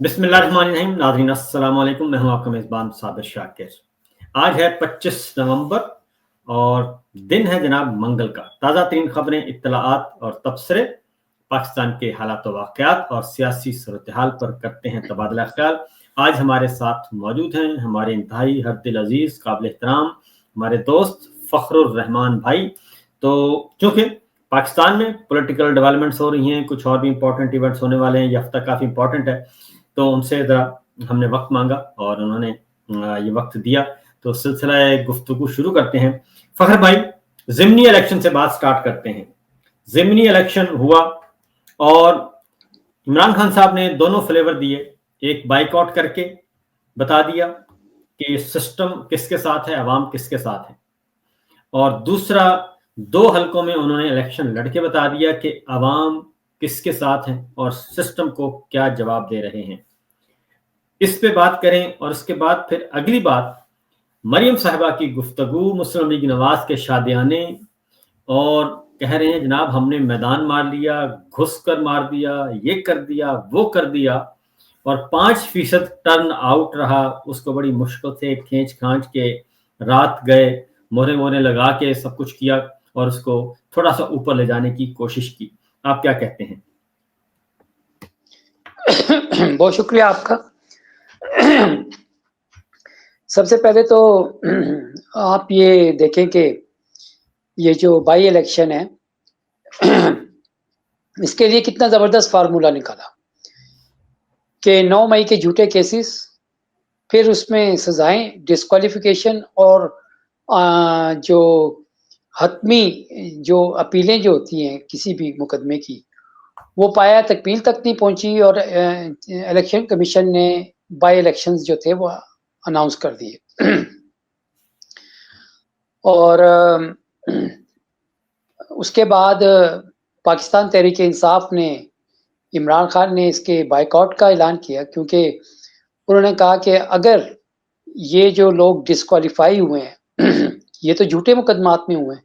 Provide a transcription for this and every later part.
بسم اللہ الرحمن الرحیم. ناظرین السلام علیکم. میں ہوں آپ کا میزبان صابر شاکر. آج ہے 25 نومبر اور دن ہے جناب منگل کا. تازہ ترین خبریں، اطلاعات اور تبصرے پاکستان کے حالات و واقعات اور سیاسی صورتحال پر کرتے ہیں تبادلہ خیال. آج ہمارے ساتھ موجود ہیں ہمارے انتہائی ہر دل عزیز، قابل احترام ہمارے دوست فخر الرحمان بھائی. تو چونکہ پاکستان میں پولیٹیکل ڈیولپمنٹس ہو رہی ہیں، کچھ اور بھی امپورٹنٹ ایونٹس ہونے والے ہیں، یہ ہفتہ کافی امپورٹنٹ ہے، تو ان سے ذرا ہم نے وقت مانگا اور انہوں نے یہ وقت دیا. تو سلسلہ گفتگو شروع کرتے ہیں. فخر بھائی، ضمنی الیکشن سے بات سٹارٹ کرتے ہیں. ضمنی الیکشن ہوا اور عمران خان صاحب نے دونوں فلیور دیے. ایک بائیک آؤٹ کر کے بتا دیا کہ سسٹم کس کے ساتھ ہے، عوام کس کے ساتھ ہے، اور دوسرا 2 حلقوں میں انہوں نے الیکشن لڑ کے بتا دیا کہ عوام کس کے ساتھ ہیں اور سسٹم کو کیا جواب دے رہے ہیں. اس پہ بات کریں. اور اس کے بعد پھر اگلی بات مریم صاحبہ کی گفتگو مسلم لیگ نواز کے شادیانے، اور کہہ رہے ہیں جناب ہم نے میدان مار لیا، گھس کر مار دیا، یہ کر دیا، وہ کر دیا، اور 5% ٹرن آؤٹ رہا. اس کو بڑی مشکل سے کھینچ کھانچ کے رات گئے، مہرے لگا کے سب کچھ کیا اور اس کو تھوڑا سا اوپر لے جانے کی کوشش کی. آپ کیا کہتے ہیں؟ بہت شکریہ آپ کا. سب سے پہلے تو آپ یہ دیکھیں کہ یہ جو بائی الیکشن ہے اس کے لیے کتنا زبردست فارمولا نکالا کہ 9 مئی کے جھوٹے کیسز، پھر اس میں سزائیں، ڈسکوالیفیکیشن، اور جو حتمی جو اپیلیں جو ہوتی ہیں کسی بھی مقدمے کی، وہ پایا تکمیل تک نہیں پہنچی، اور الیکشن کمیشن نے بائی الیکشنز جو تھے وہ اناؤنس کر دیے. اور اس کے بعد پاکستان تحریک انصاف نے، عمران خان نے اس کے بائیک آؤٹ کا اعلان کیا، کیونکہ انہوں نے کہا کہ اگر یہ جو لوگ ڈسکوالیفائی ہوئے ہیں یہ تو جھوٹے مقدمات میں ہوئے ہیں،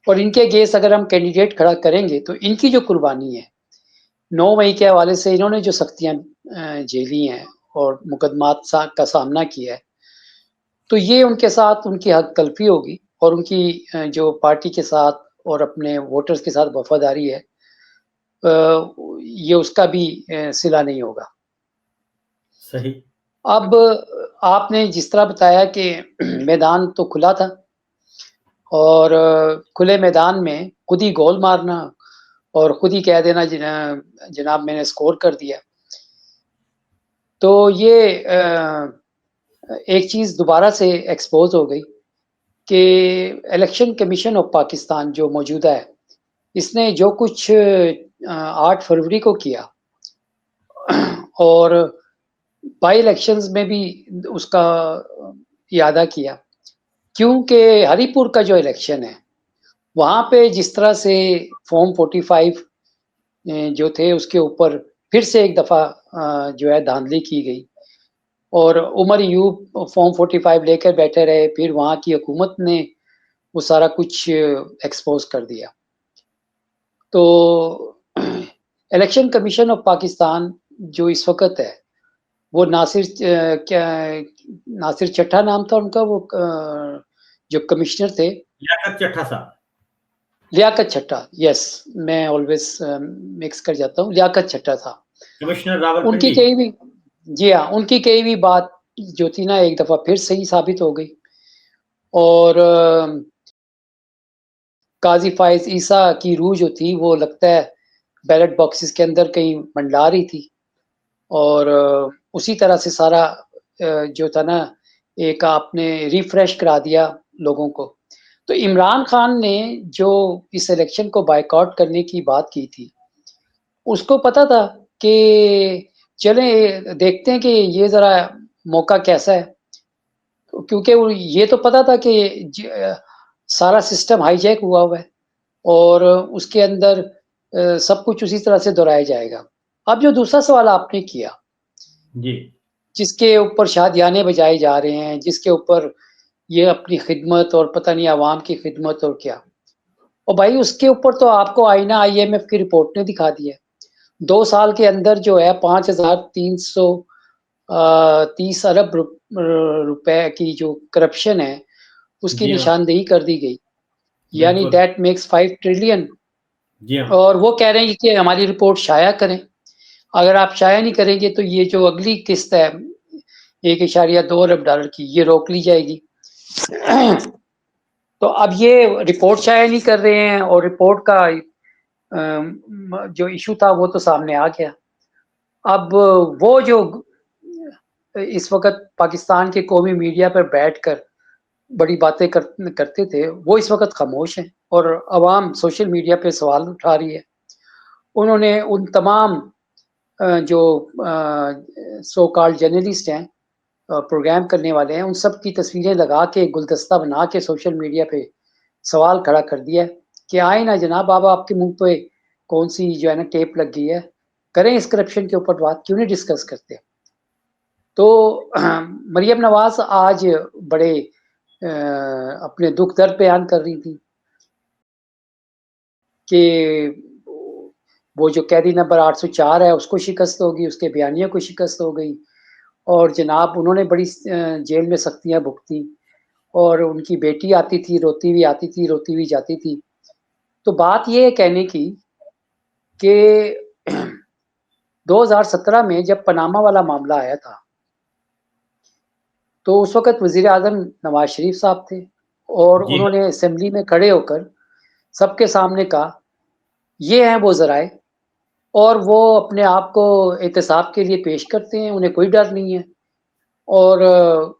اور ان کے اگینسٹ اگر ہم کینڈیڈیٹ کھڑا کریں گے تو ان کی جو قربانی ہے 9 مئی کے حوالے سے، انہوں نے جو سختیاں جھیلی ہیں اور مقدمات کا سامنا کیا ہے، تو یہ ان کے ساتھ ان کی حق تلفی ہوگی، اور ان کی جو پارٹی کے ساتھ اور اپنے ووٹرز کے ساتھ وفاداری ہے یہ اس کا بھی صلہ نہیں ہوگا. صحیح. اب آپ نے جس طرح بتایا کہ میدان تو کھلا تھا، اور کھلے میدان میں خود ہی گول مارنا اور خود ہی کہہ دینا جناب میں نے سکور کر دیا، تو یہ ایک چیز دوبارہ سے ایکسپوز ہو گئی کہ الیکشن کمیشن آف پاکستان جو موجودہ ہے، اس نے جو کچھ 8 فروری کو کیا، اور بائی الیکشنز میں بھی اس کا اعادہ کیا، کیونکہ ہری پور کا جو الیکشن ہے وہاں پہ جس طرح سے فارم 45 جو تھے اس کے اوپر پھر سے ایک دفعہ جو ہے دھاندلی کی گئی، اور عمر ایوب فارم 45 لے کر بیٹھے رہے، پھر وہاں کی حکومت نے وہ سارا کچھ ایکسپوز کر دیا. تو الیکشن کمیشن آف پاکستان جو اس وقت ہے وہ ناصر چٹھا نام تھا ان کا، وہ جو کمشنر تھے، لیاقت چٹھا صاحب. لیاقت چٹھا، یس، میں آلویز مکس کر جاتا ہوں، لیاقت چٹھا تھا. کمشنر ان کی راولپنڈی. کئی بھی، جی ہاں، ان کی کئی بھی بات جو تھی نا ایک دفعہ پھر صحیح ثابت ہو گئی، اور قاضی فائز عیسیٰ کی روح جو تھی وہ لگتا ہے بیلٹ باکسز کے اندر کہیں منڈلا رہی تھی، اور اسی طرح سے سارا جو تھا نا ایک آپ نے ریفریش کرا دیا لوگوں کو. تو عمران خان نے جو اس الیکشن کو بائیک آؤٹ کرنے کی بات کی تھی، اس کو پتا تھا کہ چلیں دیکھتے ہیں کہ یہ ذرا موقع کیسا ہے، کیونکہ یہ تو پتا تھا کہ سارا سسٹم ہائی جیک ہوا ہے اور اس کے اندر سب کچھ اسی طرح سے دہرایا جائے گا. اب جو دوسرا سوال آپ نے کیا، جی، جس کے اوپر شادیانے بجائے جا رہے ہیں، جس کے اوپر یہ اپنی خدمت اور پتہ نہیں عوام کی خدمت اور کیا، اور بھائی اس کے اوپر تو آپ کو آئینہ IMF کی رپورٹ نے دکھا دیا. 2 سال کے اندر جو ہے 5330 ارب روپے کی جو کرپشن ہے اس کی جی ہاں نشاندہی کر دی گئی، یعنی بالکل دیٹ میکس 5 ٹریلین. جی ہاں اور وہ کہہ رہے ہیں کہ ہماری رپورٹ شائع کریں. اگر آپ شائع نہیں کریں گے تو یہ جو اگلی قسط ہے 1.2 ارب ڈالر کی یہ روک لی جائے گی. تو اب یہ رپورٹ شائع نہیں کر رہے ہیں اور رپورٹ کا جو ایشو تھا وہ تو سامنے آ گیا. اب وہ جو اس وقت پاکستان کے قومی میڈیا پر بیٹھ کر بڑی باتیں کرتے تھے وہ اس وقت خاموش ہیں اور عوام سوشل میڈیا پہ سوال اٹھا رہی ہے. انہوں نے ان تمام جو سو کالڈ جرنلسٹ ہیں پروگرام کرنے والے ہیں ان سب کی تصویریں لگا کے گلدستہ بنا کے سوشل میڈیا پہ سوال کھڑا کر دیا کہ آئے نا جناب آپ کے منہ پہ کون سی جو ہے نا ٹیپ لگ گئی ہے، کریں اس کرپشن کے اوپر بات، کیوں نہیں ڈسکس کرتے. تو مریم نواز آج بڑے اپنے دکھ درد بیان کر رہی تھی کہ وہ جو قیدی نمبر 804 ہے اس کو شکست ہوگی، اس کے بیانیہ کو شکست ہو گئی، اور جناب انہوں نے بڑی جیل میں سختیاں بھگتی، اور ان کی بیٹی آتی تھی روتی ہوئی آتی تھی روتی ہوئی جاتی تھی. تو بات یہ ہے کہنے کی کہ 2017 میں جب پاناما والا معاملہ آیا تھا تو اس وقت وزیر اعظم نواز شریف صاحب تھے اور جی انہوں ہاں نے اسمبلی میں کھڑے ہو کر سب کے سامنے کہا یہ ہیں وہ ذرائع، اور وہ اپنے آپ کو احتساب کے لیے پیش کرتے ہیں، انہیں کوئی ڈر نہیں ہے. اور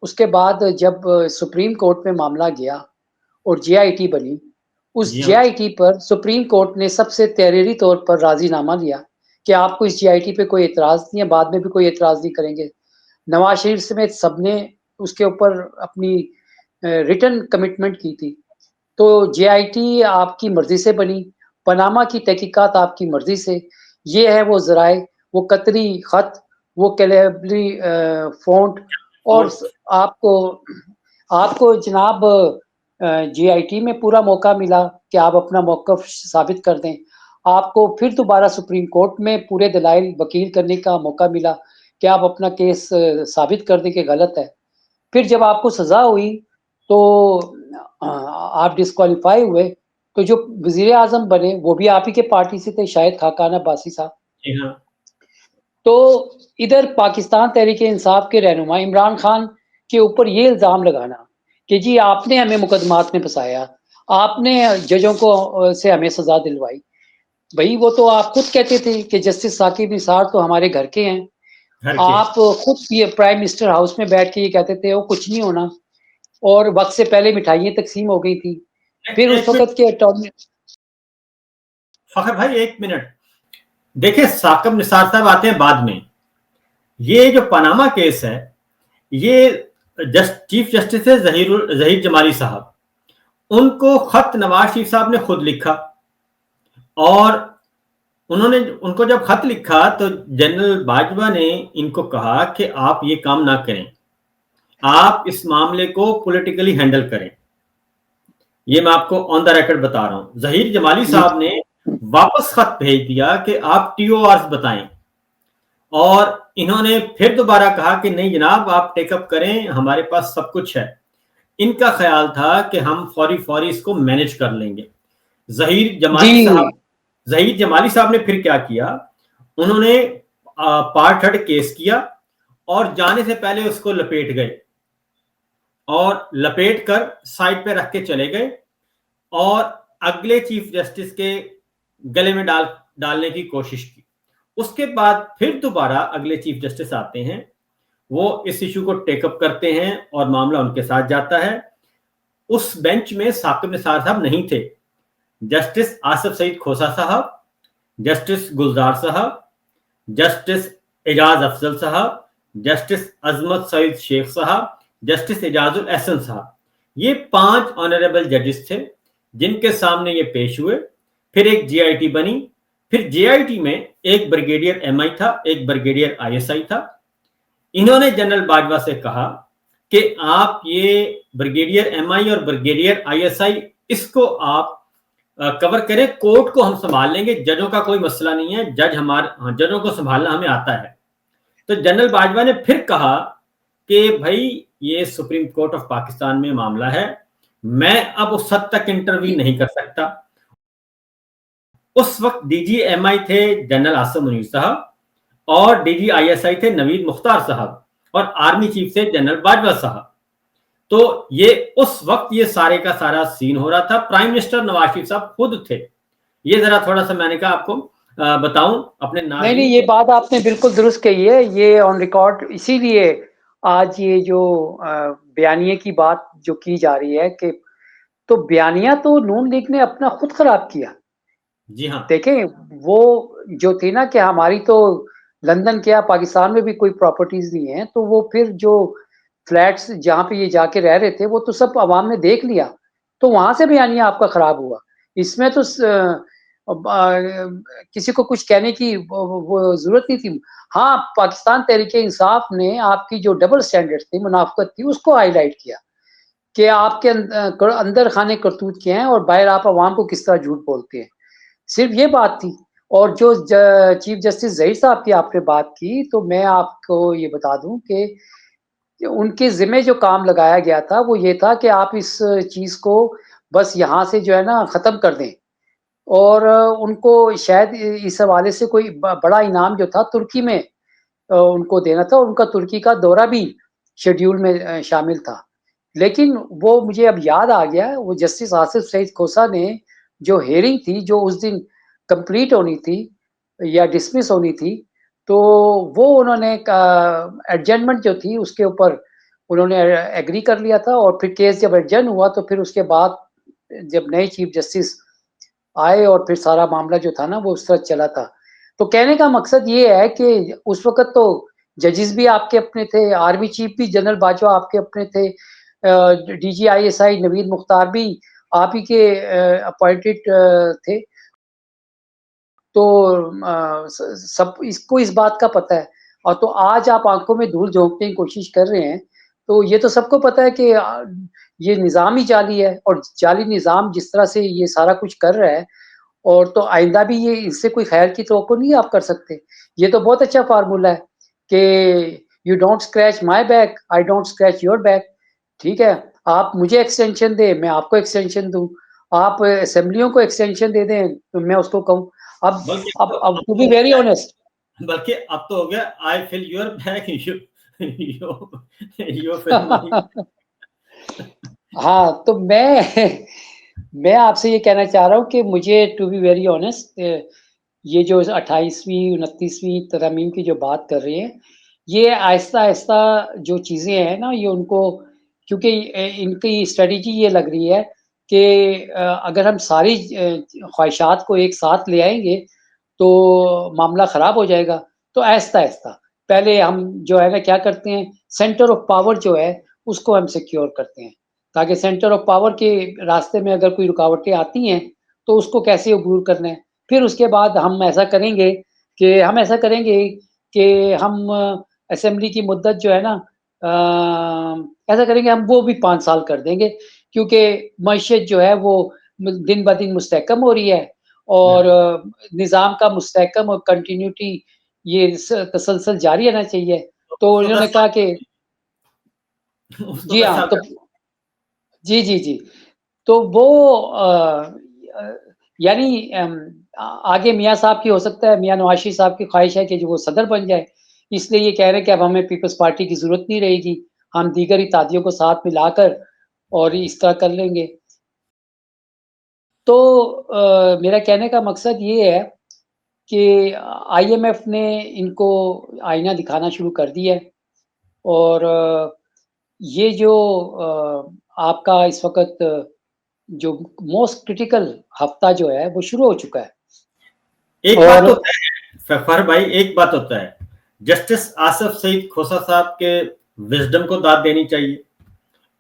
اس کے بعد جب سپریم کورٹ میں معاملہ گیا اور جے آئی ٹی بنی، اس جی جے ہاں I T per supreme court نے سب سے تحریری طور پر راضی نامہ لیا کہ آپ کو اس جے آئی ٹی پہ کوئی اعتراض نہیں ہے، بعد میں بھی کوئی اعتراض نہیں کریں گے. نواز شریف سمیت سب نے اس کے اوپر اپنی ریٹن کمٹمنٹ کی تھی. تو جے آئی ٹی آپ کی مرضی سے بنی، پاناما کی تحقیقات آپ کی مرضی سے، یہ ہے وہ ذرائع، وہ قطری خط، وہ کیلیبری فونٹ، اور اور آپ کو جناب جے آئی ٹی میں پورا موقع ملا کہ آپ اپنا موقف ثابت کر دیں. آپ کو پھر دوبارہ سپریم کورٹ میں پورے دلائل وکیل کرنے کا موقع ملا کہ آپ اپنا کیس ثابت کر دیں کہ غلط ہے. پھر جب آپ کو سزا ہوئی تو آپ ڈسکوالیفائی ہوئے، تو جو وزیر اعظم بنے وہ بھی آپ ہی کے پارٹی سے تھے، شاہد خاقان عباسی صاحب. جی ہاں تو ادھر پاکستان تحریک انصاف کے رہنما عمران خان کے اوپر یہ الزام لگانا کہ جی آپ نے ہمیں مقدمات میں پھنسایا، آپ نے ججوں کو سے ہمیں سزا دلوائی. بھائی وہ تو آپ خود کہتے تھے کہ جسٹس ثاقب نثار تو ہمارے گھر کے ہیں، گھر کے آپ خود پرائم منسٹر ہاؤس میں بیٹھ کے یہ کہتے تھے وہ کچھ نہیں ہونا، اور وقت سے پہلے مٹھائیاں تقسیم ہو گئی تھی. پھر اس ایک منٹ وقت کے اٹارنی فخر بھائی، 1 منٹ دیکھیں، ثاقب نثار صاحب آتے ہیں بعد میں. یہ جو پاناما کیس ہے یہ چیف جسٹس ہے ظہیر جمالی صاحب، ان کو خط نواز شریف صاحب نے خود لکھا، اور انہوں نے ان کو جب خط لکھا تو جنرل باجوہ نے ان کو کہا کہ آپ یہ کام نہ کریں، آپ اس معاملے کو پولیٹیکلی ہینڈل کریں. یہ میں آپ کو آن دا ریکارڈ بتا رہا ہوں. ظہیر جمالی صاحب نے واپس خط بھیج دیا کہ آپ ٹی او آرز بتائیں، اور انہوں نے پھر دوبارہ کہا کہ نہیں جناب آپ ٹیک اپ کریں، ہمارے پاس سب کچھ ہے. ان کا خیال تھا کہ ہم فوری اس کو مینج کر لیں گے. ظہیر جمالی صاحب نے پھر کیا کیا، انہوں نے پارٹ 3 کیس کیا اور جانے سے پہلے اس کو لپیٹ گئے، اور لپیٹ کر سائڈ پہ رکھ کے چلے گئے، اور اگلے چیف جسٹس کے گلے میں ڈالنے کی کوشش کی. اس کے بعد پھر دوبارہ اگلے چیف جسٹس آتے ہیں، وہ اس ایشو کو ٹیک اپ کرتے ہیں اور معاملہ ان کے ساتھ جاتا ہے. اس بینچ میں ثاقب نثار صاحب نہیں تھے، جسٹس آصف سعید کھوسا صاحب، جسٹس گلزار صاحب، جسٹس اعجاز افضل صاحب، جسٹس عظمت سعید شیخ صاحب، جسٹس اعجاز الاحسن صاحب، یہ 5 آنریبل ججز تھے جن کے سامنے یہ پیش ہوئے. پھر ایک جے آئی ٹی بنی، پھر جے آئی ٹی میں ایک بریگیڈیئر ایم آئی تھا، ایک بریگیڈیئر آئی ایس آئی تھا. انہوں نے جنرل باجوہ سے کہا کہ آپ یہ بریگیڈیئر ایم آئی اور بریگیڈیئر آئی ایس آئی اس کو آپ کور کریں, کورٹ کو ہم سنبھال لیں گے, ججوں کا کوئی مسئلہ نہیں ہے, ججوں کو سنبھالنا ہمیں آتا ہے. تو جنرل باجوہ نے پھر کہا کہ بھائی یہ سپریم کورٹ آف پاکستان میں معاملہ ہے, میں اب اس حد تک انٹرویو نہیں کر سکتا. اس وقت ڈی جی ایم آئی تھے جنرل عاصم منیر صاحب, اور ڈی جی آئی ایس آئی تھے نوید مختار صاحب, اور آرمی چیف تھے جنرل باجوہ صاحب. تو یہ اس وقت یہ سارے کا سارا سین ہو رہا تھا. پرائم منسٹر نواز شریف صاحب خود تھے. یہ ذرا تھوڑا سا میں نے کہا آپ کو بتاؤں اپنے نہیں نہیں, یہ بات آپ نے بالکل درست کہی ہے, یہ آن ریکارڈ. اسی لیے آج یہ جو بیانیے کی بات جو کی جا رہی ہے کہ تو بیانیہ تو نون لیگ نے اپنا خود خراب کیا. جی ہاں, دیکھیں وہ جو تھی نا کہ ہماری تو لندن کیا پاکستان میں بھی کوئی پراپرٹیز نہیں ہیں, تو وہ پھر جو فلیٹس جہاں پہ یہ جا کے رہ رہے تھے وہ تو سب عوام نے دیکھ لیا, تو وہاں سے بیانیہ آپ کا خراب ہوا. اس میں تو کسی کو کچھ کہنے کی وہ ضرورت نہیں تھی. ہاں, پاکستان تحریک انصاف نے آپ کی جو ڈبل سٹینڈرڈ تھی, منافقت تھی, اس کو ہائی لائٹ کیا کہ آپ کے اندر خانے کرتوت کیا ہیں اور باہر آپ عوام کو کس طرح جھوٹ بولتے ہیں. صرف یہ بات تھی. اور جو چیف جسٹس ظہیر صاحب کی آپ نے بات کی, تو میں آپ کو یہ بتا دوں کہ ان کے ذمہ جو کام لگایا گیا تھا وہ یہ تھا کہ آپ اس چیز کو بس یہاں سے جو ہے نا ختم کر دیں. اور ان کو شاید اس حوالے سے کوئی بڑا انعام جو تھا ترکی میں ان کو دینا تھا, اور ان کا ترکی کا دورہ بھی شیڈیول میں شامل تھا. لیکن وہ مجھے اب یاد آ گیا, وہ جسٹس آصف سعید کھوسہ نے جو ہیئرنگ تھی جو اس دن کمپلیٹ ہونی تھی یا ڈسمس ہونی تھی, تو وہ انہوں نے ایڈجنمنٹ جو تھی اس کے اوپر انہوں نے ایگری کر لیا تھا. اور پھر کیس جب ایڈجن ہوا تو پھر اس کے بعد جب نئے چیف جسٹس آئے اور پھر سارا معاملہ جو تھا نا وہ اس طرح چلا تھا. تو کہنے کا مقصد یہ ہے کہ اس وقت تو ججز بھی آپ کے اپنے تھے, آرمی چیف بھی جنرل باجوہ آپ کے اپنے تھے, ڈی جی آئی ایس آئی نوید مختار بھی آپ ہی کے اپوائنٹڈ تھے. تو سب اس کو اس بات کا پتہ ہے. اور تو آج آپ آنکھوں میں دھول جھونکنے کی کوشش کر رہے ہیں, تو یہ تو سب کو پتہ ہے کہ یہ نظام ہی جعلی ہے, اور جعلی نظام جس طرح سے یہ سارا کچھ کر رہا ہے, اور تو آئندہ بھی یہ اس سے کوئی خیر کی توقع نہیں آپ کر سکتے. یہ تو بہت اچھا فارمولا ہے کہ you don't scratch my back, I don't scratch your back. ٹھیک ہے, آپ مجھے ایکسٹینشن دیں, میں آپ کو ایکسٹینشن دوں, آپ اسمبلیوں کو ایکسٹینشن دے دیں تو میں اس کو کہوں. اب ٹو بی ویری آنیسٹ, بلکہ اب تو ہو گیا آئی فیل یور بیک, یو فیل مائی. ہاں, تو میں آپ سے یہ کہنا چاہ رہا ہوں کہ مجھے ٹو بی ویری آنیسٹ یہ جو 28ویں 29ویں ترامیم کی جو بات کر رہی ہیں, یہ آہستہ آہستہ جو چیزیں ہیں نا, یہ ان کو کیونکہ ان کی اسٹریٹجی یہ لگ رہی ہے کہ اگر ہم ساری خواہشات کو ایک ساتھ لے آئیں گے تو معاملہ خراب ہو جائے گا. تو آہستہ آہستہ پہلے ہم جو ہے نا کیا کرتے ہیں, سینٹر آف پاور جو ہے اس کو ہم سیکیور کرتے ہیں, تاکہ سینٹر آف پاور کے راستے میں اگر کوئی رکاوٹیں آتی ہیں تو اس کو کیسے عبور کرنا ہے. پھر اس کے بعد ہم ایسا کریں گے کہ ہم اسمبلی کی مدت جو ہے نا ایسا کریں گے, ہم وہ بھی 5 سال کر دیں گے, کیونکہ معیشت جو ہے وہ دن بہ دن مستحکم ہو رہی ہے, اور نظام کا مستحکم اور کنٹینیوٹی یہ تسلسل جاری رہنا چاہیے. تو انہوں نے کہا کہ جی ہاں, تو جی تو وہ یعنی آگے میاں صاحب کی ہو سکتا ہے, میاں نواز شریف صاحب کی خواہش ہے کہ جو وہ صدر بن جائے, اس لیے یہ کہہ رہے ہیں کہ اب ہمیں پیپلز پارٹی کی ضرورت نہیں رہے گی, ہم دیگر اتحادیوں کو ساتھ ملا کر اور اس طرح کر لیں گے. تو میرا کہنے کا مقصد یہ ہے کہ آئی ایم ایف نے ان کو آئینہ دکھانا شروع کر دیا ہے, اور یہ جو آپ کا اس وقت جو موسٹ کرٹیکل ہفتہ جو ہے وہ شروع ہو چکا ہے. ایک بات تو فخر بھائی, ایک بات ہوتا ہے, جسٹس آصف سعید کھوسہ صاحب کے وزڈم کو داد دینی چاہیے,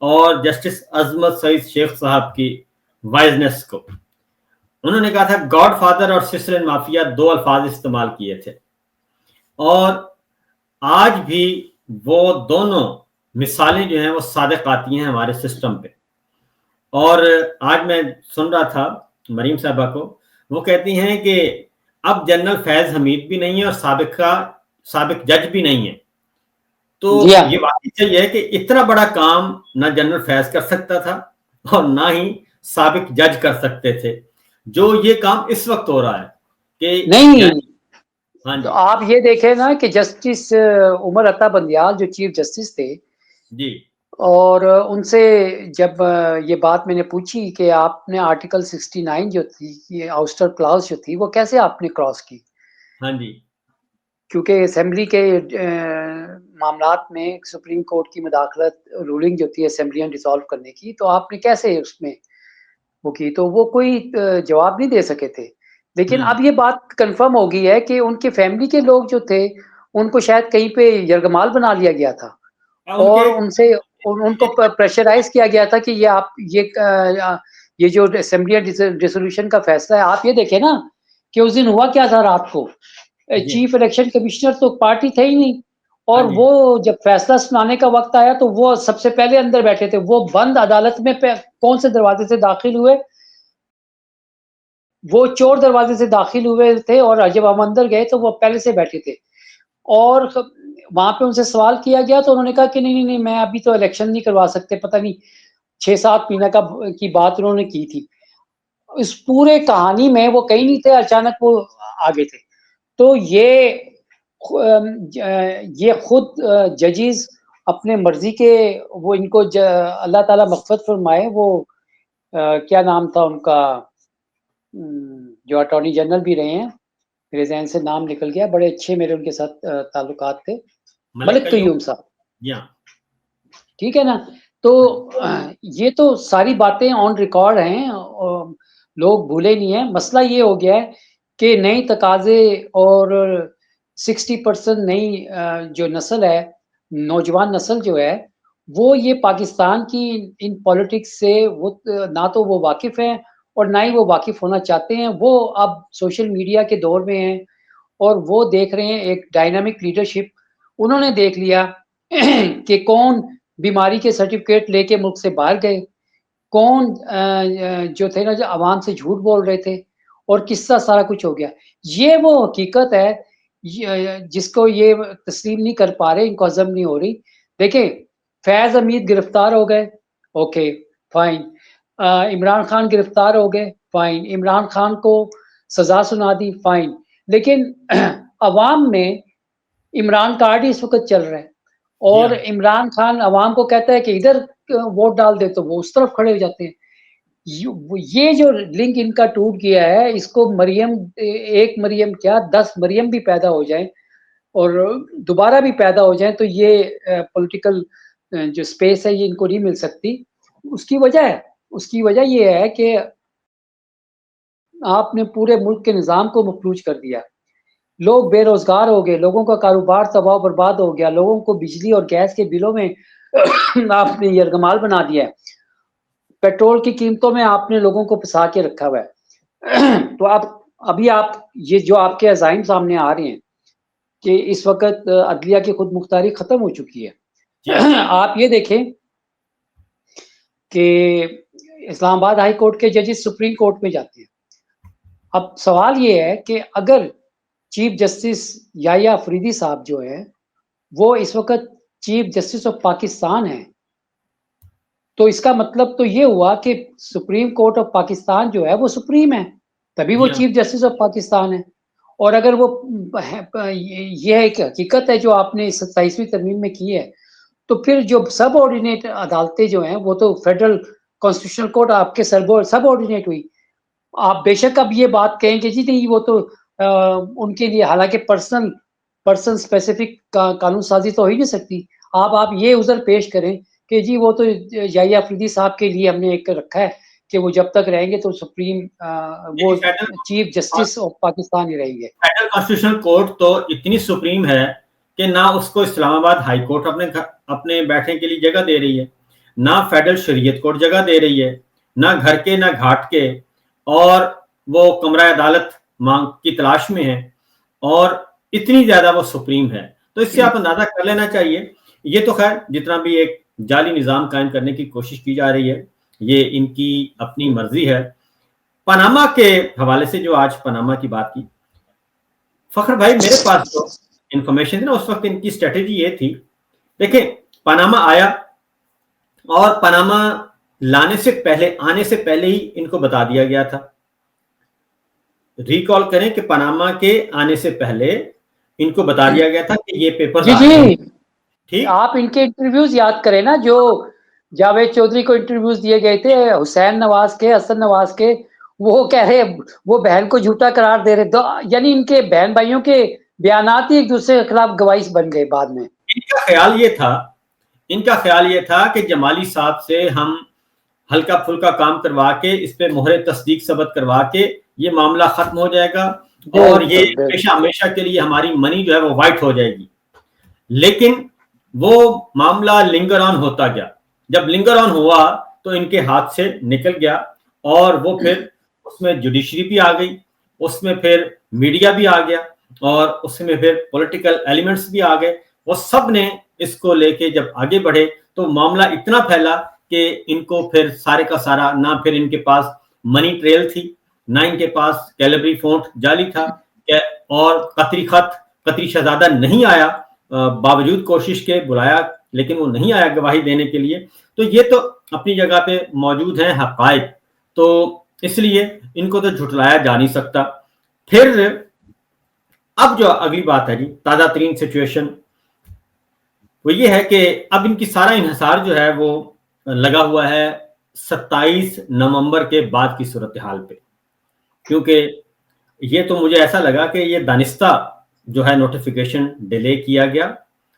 اور جسٹس عظمت سعید شیخ صاحب کی وائزنس کو. انہوں نے کہا تھا گاڈ فادر اور سسرین مافیا 2 الفاظ استعمال کیے تھے, اور آج بھی وہ دونوں مثالیں جو ہیں وہ صادق آتی ہیں ہمارے سسٹم پہ. اور آج میں سن رہا تھا مریم صاحبہ کو. وہ کہتی ہیں کہ اب جنرل فیض حمید بھی نہیں ہے اور سابق جج بھی نہیں ہے. تو یہ واقعی صحیح ہے کہ اتنا بڑا کام نہ جنرل فیض کر سکتا تھا اور نہ ہی سابق جج کر سکتے تھے. جو یہ کام اس وقت ہو رہا ہے کہ نہیں. ہاں جی آپ یہ دیکھیں نا کہ جسٹس عمر عطا بندیال جو چیف جسٹس تھے جی اور ان سے جب یہ بات میں نے پوچھی کہ آپ نے آرٹیکل 69 جو تھی یہ آؤسٹر کلاس جو تھی وہ کیسے آپ نے کراس کی, ہاں جی کیونکہ اسمبلی کے معاملات میں سپریم کورٹ کی مداخلت رولنگ جو تھی اسمبلیاں ڈیزالو کرنے کی, تو آپ نے کیسے اس میں وہ کی, تو وہ کوئی جواب نہیں دے سکے تھے. لیکن اب یہ بات کنفرم ہو گئی ہے کہ ان کے فیملی کے لوگ جو تھے ان کو شاید کہیں پہ یرغمال بنا لیا گیا تھا ان اور کے ان سے ان کو پریشرائز کیا گیا تھا کہ یہ آپ یہ جو اسمبلی ریزولوشن کا فیصلہ ہے, آپ یہ دیکھیں نا کہ اس دن ہوا کیا تھا رات کو, جی چیف الیکشن کمشنر تو پارٹی تھے ہی نہیں, ہاں اور جی وہ جب فیصلہ سنانے کا وقت آیا تو وہ سب سے پہلے اندر بیٹھے تھے. وہ بند عدالت میں کون سے دروازے سے داخل ہوئے, وہ چور دروازے سے داخل ہوئے تھے, اور جب ہم اندر گئے تو وہ پہلے سے بیٹھے تھے. اور وہاں پہ ان سے سوال کیا گیا تو انہوں نے کہا کہ نہیں میں ابھی تو الیکشن نہیں کروا سکتے, پتہ نہیں 6-7 مہینہ کی بات انہوں نے کی تھی. اس پورے کہانی میں وہ کہیں نہیں تھے, اچانک وہ آگے تھے. تو یہ خود ججز اپنے مرضی کے, وہ ان کو اللہ تعالیٰ مغفرت فرمائے, وہ کیا نام تھا ان کا جو اٹارنی جنرل بھی رہے ہیں, میرے ذہن سے نام نکل گیا, بڑے اچھے میرے ان کے ساتھ تعلقات تھے, ملک قیوم صاحب, ٹھیک ہے نا. تو یہ تو ساری باتیں آن ریکارڈ ہیں, لوگ بھولے نہیں ہیں. مسئلہ یہ ہو گیا ہے کہ نئی تقاضے اور 60% نئی جو نسل ہے, نوجوان نسل جو ہے, وہ یہ پاکستان کی ان پالیٹکس سے وہ نہ تو وہ واقف ہیں اور نہ ہی وہ واقف ہونا چاہتے ہیں. وہ اب سوشل میڈیا کے دور میں ہیں اور وہ دیکھ رہے ہیں ایک ڈائنامک لیڈرشپ. انہوں نے دیکھ لیا کہ کون بیماری کے سرٹیفکیٹ لے کے ملک سے باہر گئے, کون جو تھے نا جو عوام سے جھوٹ بول رہے تھے, اور کس طرح سارا کچھ ہو گیا. یہ وہ حقیقت ہے جس کو یہ تسلیم نہیں کر پا رہے, ان کو ہضم نہیں ہو رہی. دیکھیں فیض حمید گرفتار ہو گئے, اوکے فائن. عمران خان گرفتار ہو گئے, فائن. عمران خان کو سزا سنا دی, فائن. لیکن عوام میں عمران کارڈ ہی اس وقت چل رہا ہے, اور عمران خان عوام کو کہتا ہے کہ ادھر ووٹ ڈال دے تو وہ اس طرف کھڑے ہو جاتے ہیں. یہ جو لنک ان کا ٹوٹ گیا ہے, اس کو مریم, ایک مریم کیا 10 مریم بھی پیدا ہو جائیں اور دوبارہ بھی پیدا ہو جائیں تو یہ پولیٹیکل جو سپیس ہے یہ ان کو نہیں مل سکتی. اس کی وجہ یہ ہے کہ آپ نے پورے ملک کے نظام کو مفلوج کر دیا. لوگ بے روزگار ہو گئے, لوگوں کا کاروبار تباہ و برباد ہو گیا, لوگوں کو بجلی اور گیس کے بلوں میں آپ نے یرغمال بنا دیا ہے, پیٹرول کی قیمتوں میں آپ نے لوگوں کو پھنسا کے رکھا ہوا ہے. تو ابھی آپ یہ جو آپ کے عزائم سامنے آ رہے ہیں کہ اس وقت عدلیہ کی خود مختاری ختم ہو چکی ہے. آپ یہ دیکھیں کہ اسلام آباد ہائی کورٹ کے ججز سپریم کورٹ میں جاتے ہیں. اب سوال یہ ہے کہ اگر چیف جسٹس یحییٰ افریدی صاحب جو ہے وہ اس وقت چیف جسٹس آف پاکستان ہیں, تو اس کا مطلب تو یہ ہوا کہ سپریم کورٹ آف پاکستان جو ہے وہ سپریم ہے, تبھی وہ چیف جسٹس آف پاکستان ہے. اور اگر وہ یہ ایک حقیقت ہے جو آپ نے 27ویں ترمیم میں کی ہے, تو پھر جو سب آرڈینیٹ عدالتیں جو ہیں وہ تو فیڈرل کانسٹیٹیوشنل کورٹ آپ کے سب آرڈینیٹ ہوئی. آپ بے شک اب یہ بات کہیں کہ جی نہیں وہ تو ان کے لیے, حالانکہ پرسن اسپیسیفک قانون سازی تو ہو ہی نہیں سکتی. آپ یہ عذر پیش کریں کہ جی وہ تو یحییٰ افریدی صاحب کے لیے ہم نے ایک رکھا ہے کہ وہ جب تک رہیں گے تو سپریم وہ چیف جسٹس آف پاکستان ہی رہیں گے. فیڈرل کانسٹیٹیوشنل کورٹ تو اتنی سپریم ہے کہ نہ اس کو اسلام آباد ہائی کورٹ اپنے بیٹھنے کے لیے جگہ دے رہی ہے, نہ فیڈرل شریعت کورٹ جگہ دے رہی ہے, نہ گھر کے نہ گھاٹ کے, اور وہ کمرہ عدالت مانگ کی تلاش میں ہے, اور اتنی زیادہ وہ سپریم ہے. تو اس سے آپ اندازہ کر لینا چاہیے. یہ تو خیر جتنا بھی ایک جعلی نظام قائم کرنے کی کوشش کی جا رہی ہے, یہ ان کی اپنی مرضی ہے. پاناما کے حوالے سے جو آج پاناما کی بات کی، فخر بھائی میرے پاس جو انفارمیشن تھی نا اس وقت ان کی اسٹریٹجی یہ تھی، دیکھیں پاناما آیا اور پاناما آنے سے پہلے ہی ان کو بتا دیا گیا تھا. ریکال کریں کہ پاناما کے آنے سے پہلے ان کو بتا دیا گیا تھا کہ یہ پیپر ٹھیک. آپ ان کے انٹرویوز یاد کریں نا، جو جاوید چودھری کو انٹرویوز دیے گئے تھے حسین نواز کے، حسن نواز کے، وہ کہہ رہے وہ بہن کو جھوٹا قرار دے رہے، یعنی ان کے بہن بھائیوں کے بیانات ہی ایک دوسرے کے خلاف گواہی بن گئے بعد میں. ان کا خیال یہ تھا کہ جمالی صاحب سے ہم ہلکا پھلکا کام کروا کے اس پہ مہر تصدیق ثبت کروا کے یہ معاملہ ختم ہو جائے گا اور یہ ہمیشہ کے لیے ہماری منی جو ہے وہ وائٹ ہو جائے گی. لیکن وہ معاملہ لنگر آن ہوتا گیا. جب لنگر آن ہوا تو ان کے ہاتھ سے نکل گیا اور وہ پھر اس میں جوڈیشری بھی آ گئی، اس میں پھر میڈیا بھی آ گیا اور اس میں پھر پولیٹیکل ایلیمنٹس بھی آ گئے. وہ سب نے اس کو لے کے جب آگے بڑھے تو معاملہ اتنا پھیلا کہ ان کو پھر سارے کا سارا نہ پھر ان کے پاس منی ٹریل تھی، نہ ان کے پاس کیلیبری فونٹ جعلی تھا اور قطری شہزادہ نہیں آیا، باوجود کوشش کے بلایا لیکن وہ نہیں آیا گواہی دینے کے لیے. تو یہ تو اپنی جگہ پہ موجود ہیں حقائق، تو اس لیے ان کو تو جھٹلایا جا نہیں سکتا. پھر اب جو اگلی بات ہے جی تازہ ترین سچویشن وہ یہ ہے کہ اب ان کی سارا انحصار جو ہے وہ لگا ہوا ہے 27 نومبر کے بعد کی صورتحال پہ، کیونکہ یہ تو مجھے ایسا لگا کہ یہ دانستہ جو ہے نوٹیفیکیشن ڈیلے کیا گیا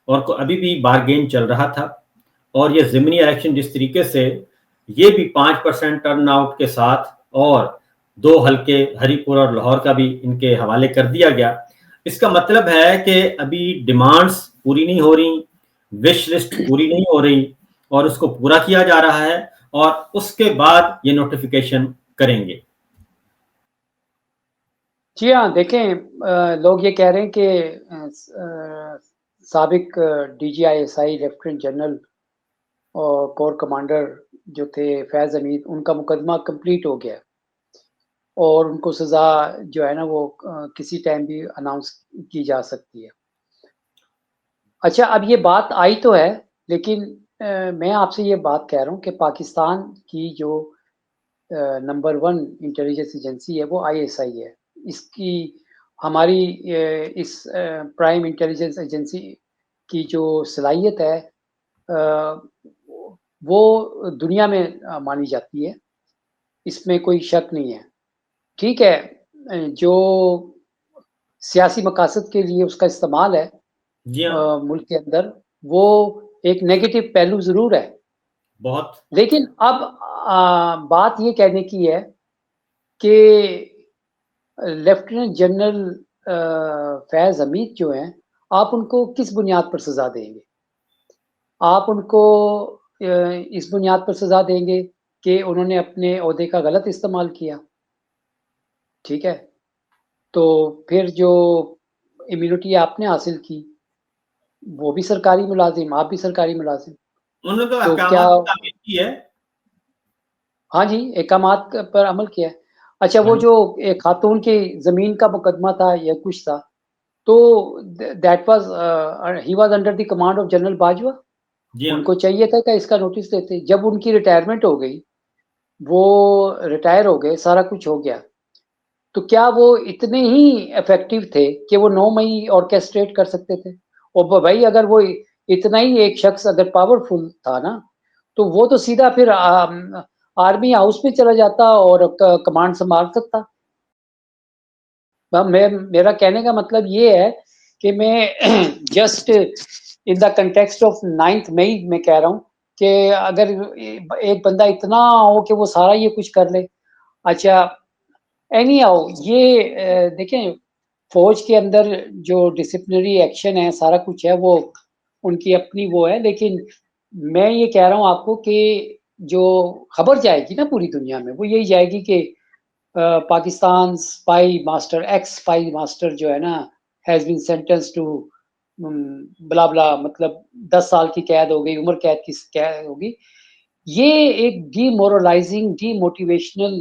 اور ابھی بھی بارگین چل رہا تھا، اور یہ ضمنی الیکشن جس طریقے سے یہ بھی 5% ٹرن آؤٹ کے ساتھ اور 2 حلقے ہری پور اور لاہور کا بھی ان کے حوالے کر دیا گیا، اس کا مطلب ہے کہ ابھی ڈیمانڈز پوری نہیں ہو رہی، وش لسٹ پوری نہیں ہو رہی اور اس کو پورا کیا جا رہا ہے اور اس کے بعد یہ نوٹیفیکیشن کریں گے. جی ہاں، دیکھیں لوگ یہ کہہ رہے ہیں کہ سابق D G I S I lieutenant general اور کور کمانڈر جو تھے فیض حمید، ان کا مقدمہ کمپلیٹ ہو گیا اور ان کو سزا جو ہے نا وہ کسی ٹائم بھی اناؤنس کی جا سکتی ہے. اچھا، اب یہ بات آئی تو ہے، لیکن میں آپ سے یہ بات کہہ رہا ہوں کہ پاکستان کی جو نمبر 1 انٹیلیجنس ایجنسی ہے وہ آئی ایس آئی ہے. اس کی ہماری اس پرائم انٹیلیجنس ایجنسی کی جو صلاحیت ہے وہ دنیا میں مانی جاتی ہے، اس میں کوئی شک نہیں ہے. ٹھیک ہے، جو سیاسی مقاصد کے لیے اس کا استعمال ہے ملک کے اندر، وہ ایک نیگیٹو پہلو ضرور ہے بہت. لیکن اب بات یہ کہنے کی ہے کہ لیفٹیننٹ جنرل فیض حمید جو ہیں، آپ ان کو کس بنیاد پر سزا دیں گے؟ آپ ان کو اس بنیاد پر سزا دیں گے کہ انہوں نے اپنے عہدے کا غلط استعمال کیا، ٹھیک ہے، تو پھر جو امیونٹی آپ نے حاصل کی وہ بھی سرکاری ملازم، آپ بھی سرکاری ملازم، انہوں نے تو کیا تعمیل کی ہے. ہاں جی، احکامات پر عمل کیا ہے. اچھا، وہ جو ایک خاتون کی زمین کا مقدمہ تھا یا کچھ تھا، تو that was he was under the command of general Bajwa. ان کو چاہیے تھا کہ اس کا نوٹس دیتے. جب ان کی ریٹائرمنٹ ہو گئی، وہ ریٹائر ہو گئے، سارا کچھ ہو گیا، تو کیا وہ اتنے ہی افیکٹو تھے کہ وہ 9 مئی آرکیسٹریٹ کر سکتے تھے؟ اور بھائی اگر وہ اتنا ہی ایک شخص اگر پاورفل تھا نا، تو وہ تو سیدھا پھر آرمی ہاؤس میں چلا جاتا اور کمانڈ سنبھال سکتا. میرا کہنے کا مطلب یہ ہے کہ میں just in the context of 9 مئی میں کہہ رہا ہوں کہ اگر ایک بندہ اتنا ہو کہ وہ سارا یہ کچھ کر لے. اچھا، اینی ہاؤ، یہ دیکھیں فوج کے اندر جو ڈسپلنری ایکشن ہے، سارا کچھ ہے، وہ ان کی اپنی وہ ہے، لیکن میں یہ کہہ رہا ہوں آپ کو کہ جو خبر جائے گی نا پوری دنیا میں، وہ یہی جائے گی کہ Pakistan spy master, x spy master جو ہے نا، ہیز بین سینٹینس ٹو بلا بلا، مطلب 10 سال کی قید ہو گئی، عمر قید کی قید ہوگی. یہ ایک ڈی مورلائزنگ، ڈی موٹیویشنل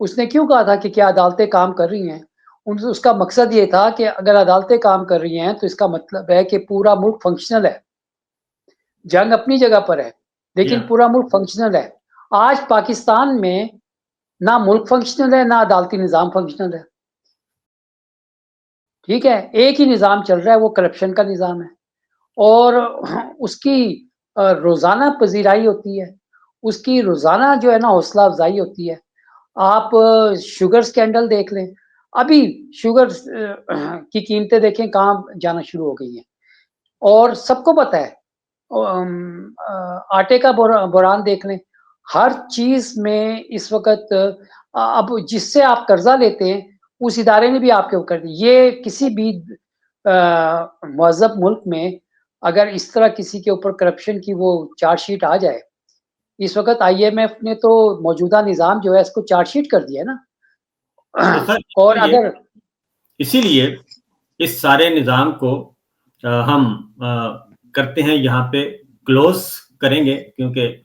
اس نے کیوں کہا تھا کہ کیا عدالتیں کام کر رہی ہیں؟ اس کا مقصد یہ تھا کہ اگر عدالتیں کام کر رہی ہیں تو اس کا مطلب ہے کہ پورا ملک فنکشنل ہے. جنگ اپنی جگہ پر ہے لیکن پورا ملک فنکشنل ہے. آج پاکستان میں نہ ملک فنکشنل ہے نہ عدالتی نظام فنکشنل ہے. ٹھیک ہے, ایک ہی نظام چل رہا ہے, وہ کرپشن کا نظام ہے, اور اس کی روزانہ پذیرائی ہوتی ہے, اس کی روزانہ جو ہے نا حوصلہ افزائی ہوتی ہے. آپ شوگر سکینڈل دیکھ لیں, ابھی شوگر کی قیمتیں دیکھیں کہاں جانا شروع ہو گئی ہیں, اور سب کو پتہ ہے. آٹے کا بحران دیکھ لیں, ہر چیز میں اس وقت اب جس سے آپ قرضہ لیتے ہیں اس ادارے نے بھی آپ کے اوپر کر دی. یہ کسی بھی مہذب ملک میں اگر اس طرح کسی کے اوپر کرپشن کی وہ چارج شیٹ آ جائے, اس وقت آئی ایم ایف نے تو موجودہ نظام جو ہے اس کو چارج شیٹ کر دیا ہے نا. اور اگر اسی لیے اس سارے نظام کو ہم کرتے ہیں یہاں پہ کلوز کریں گے, کیونکہ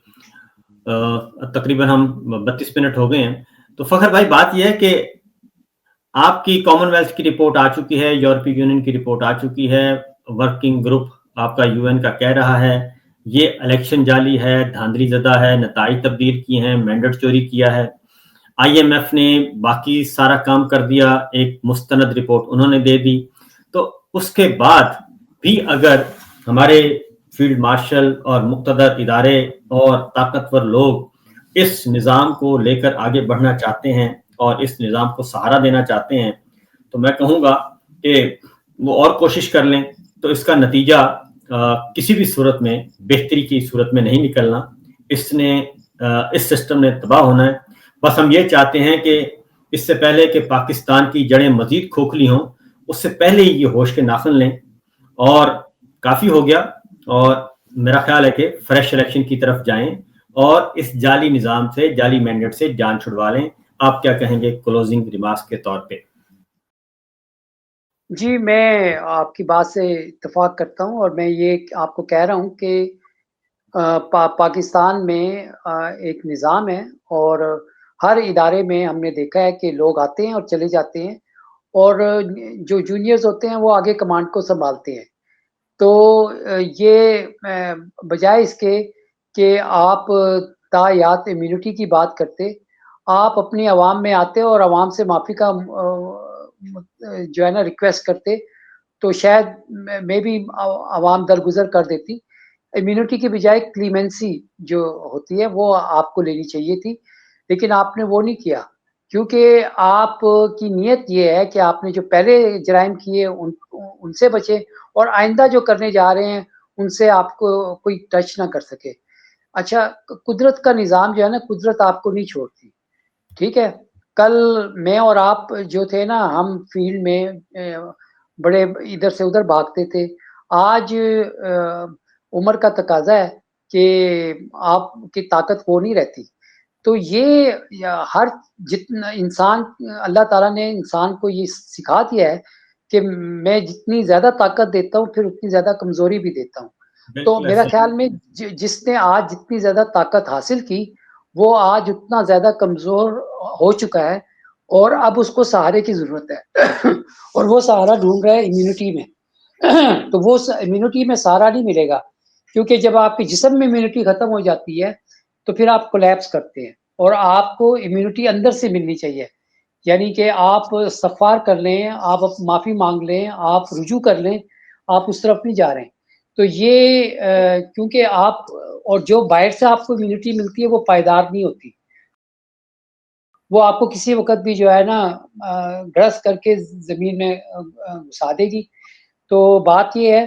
تقریباً ہم 32 منٹ ہو گئے ہیں. تو فخر بھائی, بات یہ ہے کہ آپ کی کامن ویلتھ کی رپورٹ آ چکی ہے, یورپی یونین کی رپورٹ آ چکی ہے, ورکنگ گروپ آپ کا UN کا کہہ رہا ہے یہ الیکشن جعلی ہے, دھاندلی زدہ ہے, نتائج تبدیل کیے ہیں, مینڈیٹ چوری کیا ہے. IMF نے باقی سارا کام کر دیا, ایک مستند رپورٹ انہوں نے دے دی. تو اس کے بعد بھی اگر ہمارے فیلڈ مارشل اور مقتدر ادارے اور طاقتور لوگ اس نظام کو لے کر آگے بڑھنا چاہتے ہیں اور اس نظام کو سہارا دینا چاہتے ہیں, تو میں کہوں گا کہ وہ اور کوشش کر لیں. تو اس کا نتیجہ کسی بھی صورت میں بہتری کی صورت میں نہیں نکلنا, اس سسٹم نے تباہ ہونا ہے. بس ہم یہ چاہتے ہیں کہ اس سے پہلے کہ پاکستان کی جڑیں مزید کھوکھلی ہوں, اس سے پہلے ہی یہ ہوش کے ناخن لیں. اور کافی ہو گیا, اور میرا خیال ہے کہ فریش الیکشن کی طرف جائیں اور اس جعلی نظام سے, جعلی مینڈیٹ سے جان چھڑوا لیں. آپ کیا کہیں گے کلوزنگ ریمارکس کے طور پہ؟ جی, میں آپ کی بات سے اتفاق کرتا ہوں, اور میں یہ آپ کو کہہ رہا ہوں کہ پاکستان میں ایک نظام ہے, اور ہر ادارے میں ہم نے دیکھا ہے کہ لوگ آتے ہیں اور چلے جاتے ہیں, اور جو جونیئرز ہوتے ہیں وہ آگے کمانڈ کو سنبھالتے ہیں. تو یہ بجائے اس کے کہ آپ تایات امیونٹی کی بات کرتے, آپ اپنی عوام میں آتے اور عوام سے معافی کا جو ہے نا ریکویسٹ کرتے, تو شاید میں بھی عوام درگزر کر دیتی. امیونٹی کی بجائے کلیمنسی جو ہوتی ہے وہ آپ کو لینی چاہیے تھی, لیکن آپ نے وہ نہیں کیا, کیونکہ آپ کی نیت یہ ہے کہ آپ نے جو پہلے جرائم کیے ان سے بچے, اور آئندہ جو کرنے جا رہے ہیں ان سے آپ کو کوئی ٹچ نہ کر سکے. اچھا, قدرت کا نظام جو ہے نا, قدرت آپ کو نہیں چھوڑتی. ٹھیک ہے, کل میں اور آپ جو تھے نا, ہم فیلڈ میں بڑے ادھر سے ادھر بھاگتے تھے. آج عمر کا تقاضا ہے کہ آپ کی طاقت وہ نہیں رہتی. تو یہ ہر جتنا انسان, اللہ تعالیٰ نے انسان کو یہ سکھا دیا ہے کہ میں جتنی زیادہ طاقت دیتا ہوں پھر اتنی زیادہ کمزوری بھی دیتا ہوں. تو میرا خیال میں جس نے آج جتنی زیادہ طاقت حاصل کی وہ آج اتنا زیادہ کمزور ہو چکا ہے, اور اب اس کو سہارے کی ضرورت ہے, اور وہ سہارا ڈھونڈ رہا ہے امیونٹی میں. تو وہ امیونٹی میں سہارا نہیں ملے گا, کیونکہ جب آپ کے جسم میں امیونٹی ختم ہو جاتی ہے تو پھر آپ کولیپس کرتے ہیں, اور آپ کو امیونٹی اندر سے ملنی چاہیے. یعنی کہ آپ استغفار کر لیں, آپ معافی مانگ لیں, آپ رجوع کر لیں, آپ اس طرف نہیں جا رہے ہیں. تو یہ کیونکہ آپ, اور جو باہر سے آپ کو امیونٹی ملتی ہے وہ پائیدار نہیں ہوتی, وہ آپ کو کسی وقت بھی جو ہے نا گرس کر کے زمین میں گھسا دے گی. تو بات یہ ہے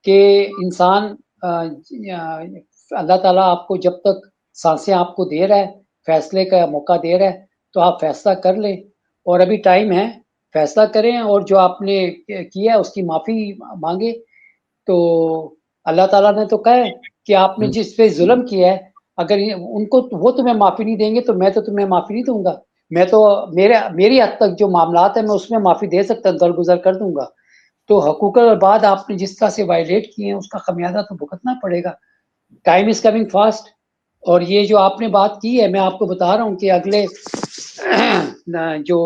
کہ انسان, اللہ تعالیٰ آپ کو جب تک سانسیں آپ کو دے رہا ہے, فیصلے کا موقع دے رہا ہے, تو آپ فیصلہ کر لیں, اور ابھی ٹائم ہے, فیصلہ کریں, اور جو آپ نے کیا اس کی معافی مانگے. تو اللہ تعالیٰ نے تو کہا ہے کہ آپ نے جس پہ ظلم کیا ہے, اگر ان کو وہ تمہیں معافی نہیں دیں گے تو میں تو تمہیں معافی نہیں دوں گا. میں تو میری حد تک جو معاملات ہیں میں اس میں معافی دے سکتا, درگزر کر دوں گا. تو حقوق العباد آپ نے جس طرح سے وائلیٹ کیے ہیں اس کا خمیازہ تو بھگتنا پڑے گا. ٹائم از کمنگ فاسٹ, اور یہ جو آپ نے بات کی ہے، میں آپ کو بتا رہا ہوں کہ اگلے جو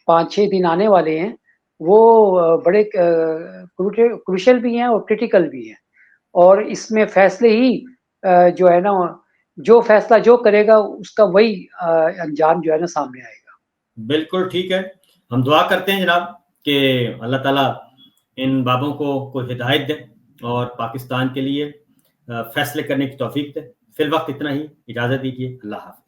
5-6 دن آنے والے ہیں وہ بڑے کروشل بھی ہیں اور کرٹیکل بھی ہیں، اور اس میں فیصلے ہی جو ہے نا، جو فیصلہ جو کرے گا اس کا وہی انجام جو ہے نا سامنے آئے گا۔ بالکل ٹھیک ہے، ہم دعا کرتے ہیں جناب کہ اللہ تعالیٰ ان بابوں کو کوئی ہدایت دے اور پاکستان کے لیے فیصلے کرنے کی توفیق دے۔ فی الوقت اتنا ہی، اجازت دیجیے، اللہ حافظ۔